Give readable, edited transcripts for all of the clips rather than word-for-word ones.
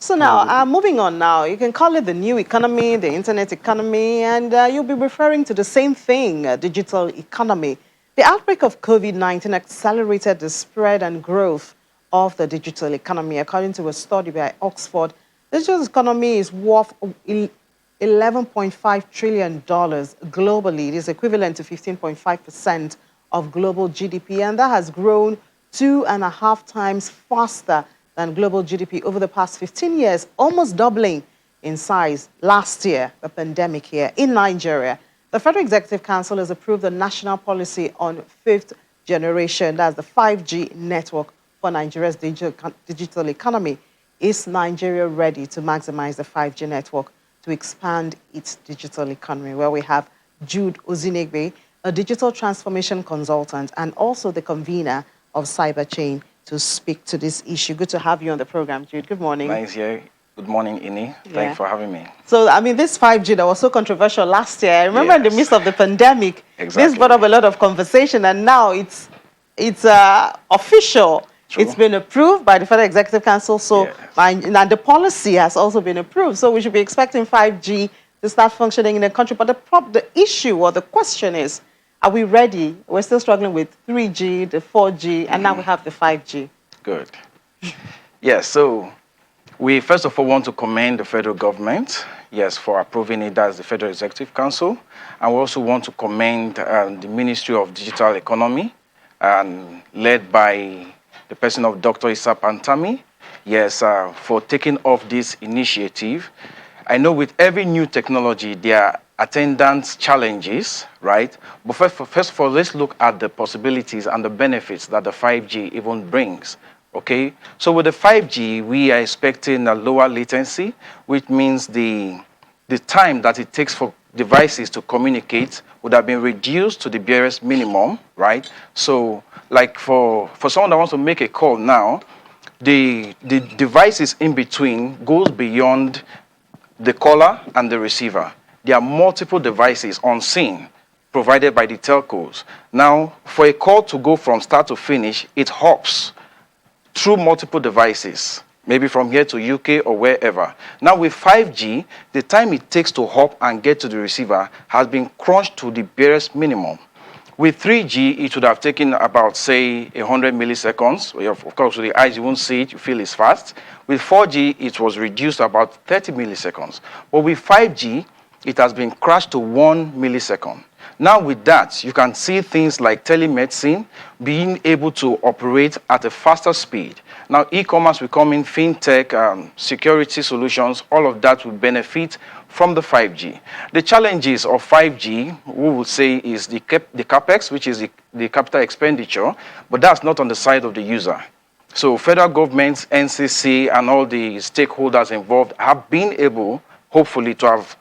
So now, moving on now, you can call it the new economy, the internet economy, and you'll be referring to the same thing, digital economy. The outbreak of COVID-19 accelerated the spread and growth of the digital economy. According to a study by Oxford, the digital economy is worth $11.5 trillion globally. It is equivalent to 15.5% of global GDP, and that has grown 2.5 times faster than global GDP over the past 15 years, almost doubling in size last year, the pandemic here in Nigeria. The Federal Executive Council has approved the national policy on fifth generation, that's the 5G network for Nigeria's digital economy. Is Nigeria ready to maximize the 5G network to expand its digital economy? Well, we have Jude Ozinegbe, a digital transformation consultant and also the convener of CyberChain, to speak to this issue. Good to have you on the program, Jude. Good morning. Nice here. Good morning, Ini. Thanks for having me. So, I mean, this 5G that was so controversial last year, I remember in the midst of the pandemic, this brought up a lot of conversation, and now it's official. True. It's been approved by the Federal Executive Council, so and the policy has also been approved. So we should be expecting 5G to start functioning in the country. But the issue or the question is, are we ready? We're still struggling with 3G, the 4G, and now we have the 5G. Good. Yes, so we first of all want to commend the federal government, for approving it as the Federal Executive Council. And we also want to commend the Ministry of Digital Economy, led by the person of Dr. Issa Pantami, for taking off this initiative. I know with every new technology, there are attendant challenges, right? But first of all, let's look at the possibilities and the benefits that the 5G even brings, okay? So with the 5G, we are expecting a lower latency, which means the time that it takes for devices to communicate would have been reduced to the barest minimum, right? So like for someone that wants to make a call now, the devices in between goes beyond the caller and the receiver. There are multiple devices on scene provided by the telcos. Now, for a call to go from start to finish, it hops through multiple devices, maybe from here to UK or wherever. Now, with 5G, the time it takes to hop and get to the receiver has been crunched to the barest minimum. With 3G, it would have taken about, say, 100 milliseconds. Of course, with the eyes, you won't see it. You feel it's fast. With 4G, it was reduced to about 30 milliseconds. But with 5G, it has been crashed to 1 millisecond. Now with that, you can see things like telemedicine being able to operate at a faster speed. Now e-commerce will come in, fintech, security solutions, all of that will benefit from the 5G. The challenges of 5G, we would say, is the capex, which is the capital expenditure, but that's not on the side of the user. So federal government, NCC, and all the stakeholders involved have been able, hopefully, to have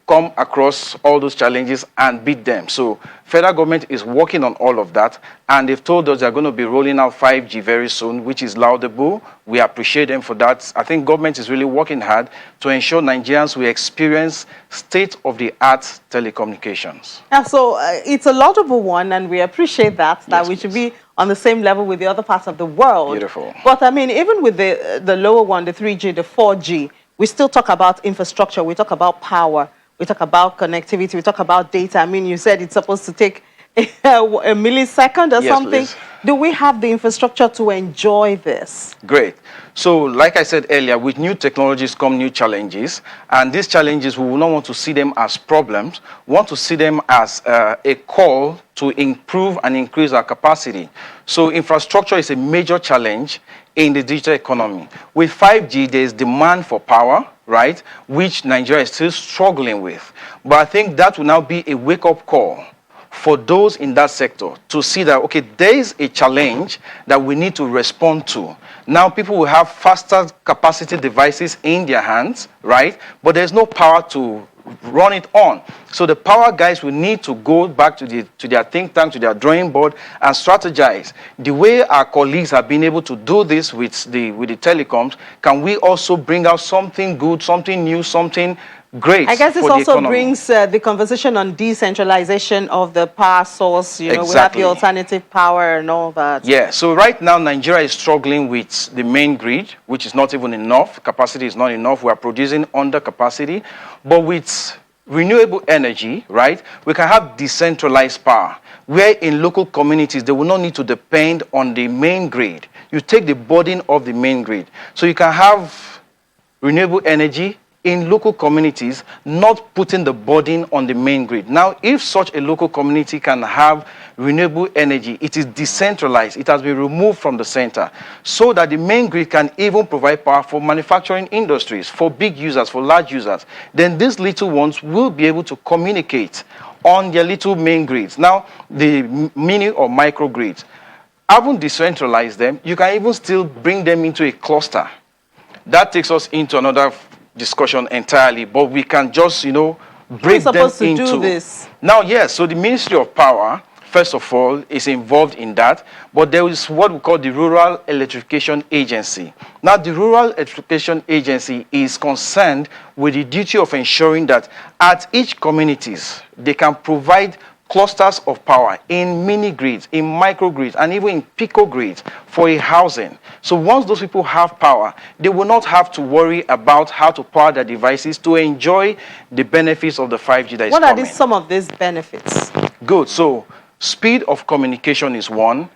come across all those challenges and beat them. So federal government is working on all of that, and they've told us they're going to be rolling out 5G very soon, which is laudable. We appreciate them for that. I think government is really working hard to ensure Nigerians will experience state-of-the-art telecommunications. Yeah, so it's a laudable one, and we appreciate that we should be on the same level with the other parts of the world. Beautiful. But I mean, even with the lower one, the 3G, the 4G, we still talk about infrastructure, we talk about power, we talk about connectivity, we talk about data. I mean, you said it's supposed to take a millisecond or something. Please. Do we have the infrastructure to enjoy this? Great. So, like I said earlier, with new technologies come new challenges, and these challenges, we will not want to see them as problems. We want to see them as a call to improve and increase our capacity. So, infrastructure is a major challenge in the digital economy. With 5G, there is demand for power, right, which Nigeria is still struggling with. But I think that will now be a wake-up call for those in that sector to see that, okay, there is a challenge that we need to respond to. Now people will have faster capacity devices in their hands, right? But there's no power to run it on. So the power guys will need to go back to their think tank, to their drawing board, and strategize. The way our colleagues have been able to do this with the telecoms, can we also bring out something good, something new, something great I guess this for the also economy. brings the conversation on decentralization of the power source. You know, we have the Exactly. alternative power and all that. Yeah, so right now Nigeria is struggling with the main grid, which is not even enough. Capacity is not enough. We are producing under capacity. But with renewable energy, right, we can have decentralized power, where in local communities, they will not need to depend on the main grid. You take the burden of the main grid. So you can have renewable energy in local communities, not putting the burden on the main grid. Now, if such a local community can have renewable energy, it is decentralized. It has been removed from the center so that the main grid can even provide power for manufacturing industries, for big users, for large users. Then these little ones will be able to communicate on their little main grids. Now, the mini or micro grids, haven't decentralized them, you can even still bring them into a cluster. That takes us into another discussion entirely, but we can just, break them supposed to into. do this? Now, yes, so the Ministry of Power, first of all, is involved in that, but there is what we call the Rural Electrification Agency. Now, the Rural Electrification Agency is concerned with the duty of ensuring that at each communities, they can provide clusters of power in mini grids, in micro grids, and even in pico grids for a housing. So once those people have power, they will not have to worry about how to power their devices to enjoy the benefits of the 5G that is What coming. are some of these benefits? Good. So speed of communication is one.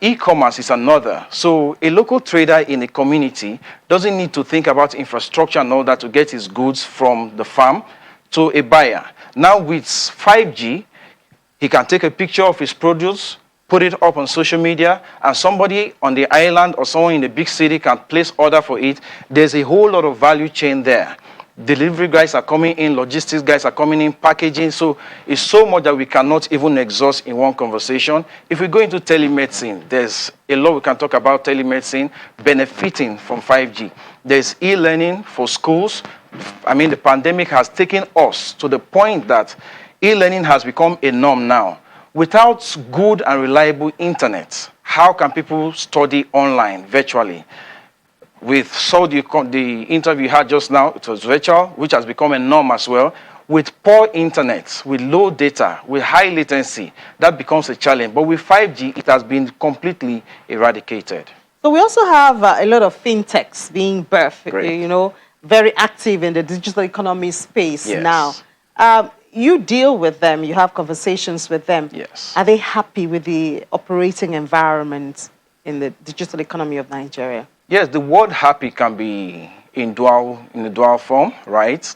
E-commerce is another. So a local trader in a community doesn't need to think about infrastructure and all that to get his goods from the farm to a buyer. Now with 5G, he can take a picture of his produce, put it up on social media, and somebody on the island or someone in the big city can place order for it. There's a whole lot of value chain there. Delivery guys are coming in, logistics guys are coming in, packaging. So it's so much that we cannot even exhaust in one conversation. If we go into telemedicine, there's a lot we can talk about telemedicine benefiting from 5G. There's e-learning for schools. I mean, the pandemic has taken us to the point that e-learning has become a norm now. Without good and reliable internet, how can people study online, virtually? We saw the interview you had just now, it was virtual, which has become a norm as well. With poor internet, with low data, with high latency, that becomes a challenge. But with 5G, it has been completely eradicated. So we also have a lot of fintechs being birthed, Great. Very active in the digital economy space Yes. now. You deal with them, you have conversations with them. Yes. Are they happy with the operating environment in the digital economy of Nigeria? Yes, the word happy can be in the dual form, right?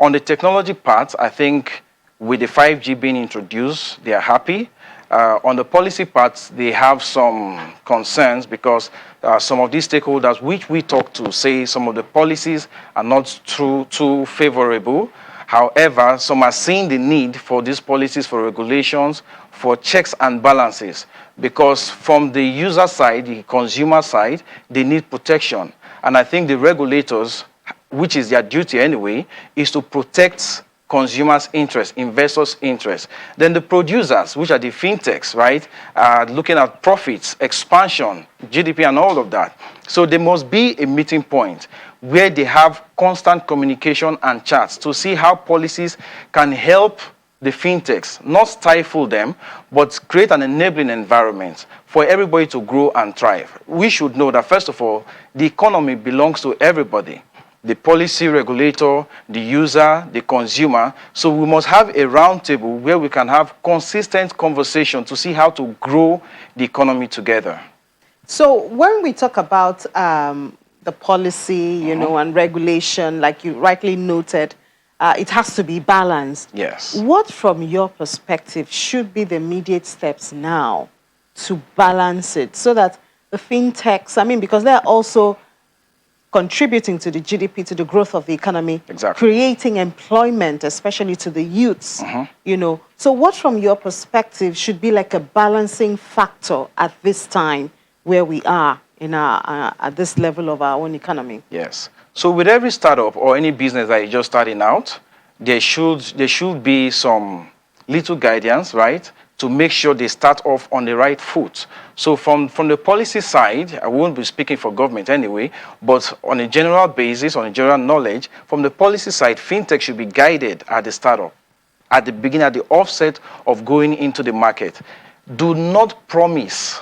On the technology part, I think with the 5G being introduced, they are happy. On the policy part, they have some concerns because some of these stakeholders which we talk to say some of the policies are not too favorable. However, some are seeing the need for these policies, for regulations, for checks and balances, because from the user side, the consumer side, they need protection. And I think the regulators, which is their duty anyway, is to protect consumers' interest, investors' interest. Then the producers, which are the fintechs, right, are looking at profits, expansion, GDP, and all of that. So there must be a meeting point where they have constant communication and chats to see how policies can help the fintechs, not stifle them, but create an enabling environment for everybody to grow and thrive. We should know that, first of all, the economy belongs to everybody. The policy regulator, the user, the consumer. So we must have a roundtable where we can have consistent conversation to see how to grow the economy together. So when we talk about the policy, and regulation, like you rightly noted, it has to be balanced. Yes. What, from your perspective, should be the immediate steps now to balance it so that the fintechs, because they're also contributing to the GDP, to the growth of the economy, Exactly. creating employment, especially to the youths, So what, from your perspective, should be like a balancing factor at this time where we are in at this level of our own economy? Yes. So with every startup or any business that is just starting out, there should be some little guidance, right, to make sure they start off on the right foot. So from the policy side, I won't be speaking for government anyway, but on a general basis, on a general knowledge, from the policy side, fintech should be guided at the startup, at the beginning, at the offset of going into the market. Do not promise.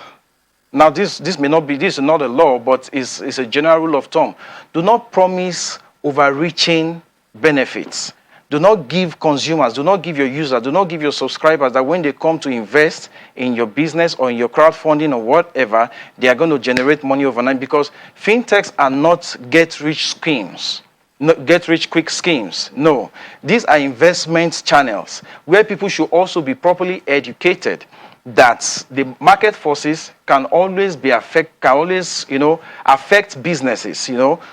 Now, this may not be, this is not a law, but it's a general rule of thumb. Do not promise overreaching benefits. Do not give consumers, do not give your users, do not give your subscribers that when they come to invest in your business or in your crowdfunding or whatever, they are going to generate money overnight, because fintechs are not get-rich schemes. Get-rich-quick schemes. No, these are investment channels where people should also be properly educated that the market forces can always affect businesses.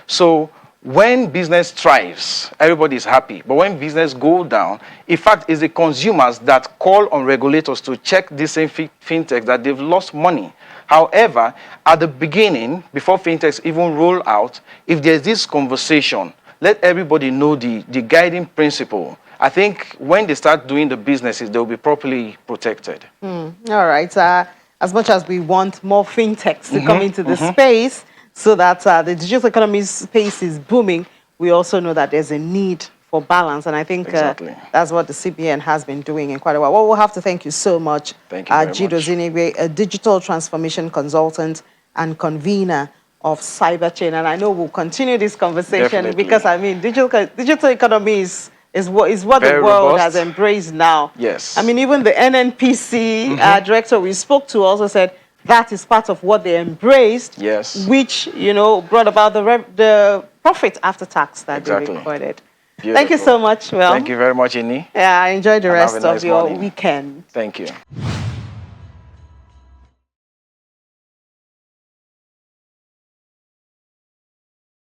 So when business thrives, everybody is happy. But when business goes down, in fact, it's the consumers that call on regulators to check these same fintechs that they've lost money. However, at the beginning, before fintechs even roll out, if there's this conversation, let everybody know the guiding principle. I think when they start doing the businesses, they'll be properly protected. All right. As much as we want more fintechs to come into the space, so that the digital economy space is booming, we also know that there's a need for balance. And I think that's what the CBN has been doing in quite a while. Well, we'll have to thank you so much, thank you very much. Ozinegbe, a digital transformation consultant and convener of CyberChain. And I know we'll continue this conversation. Definitely. Because, I mean, digital economy is what the world has embraced now. Yes. I mean, even the NNPC director we spoke to also said, that is part of what they embraced, yes, which, brought about the profit after tax that they recorded. Beautiful. Thank you so much, Will. Thank you very much, Inni. Yeah, enjoy the rest of your weekend. Thank you.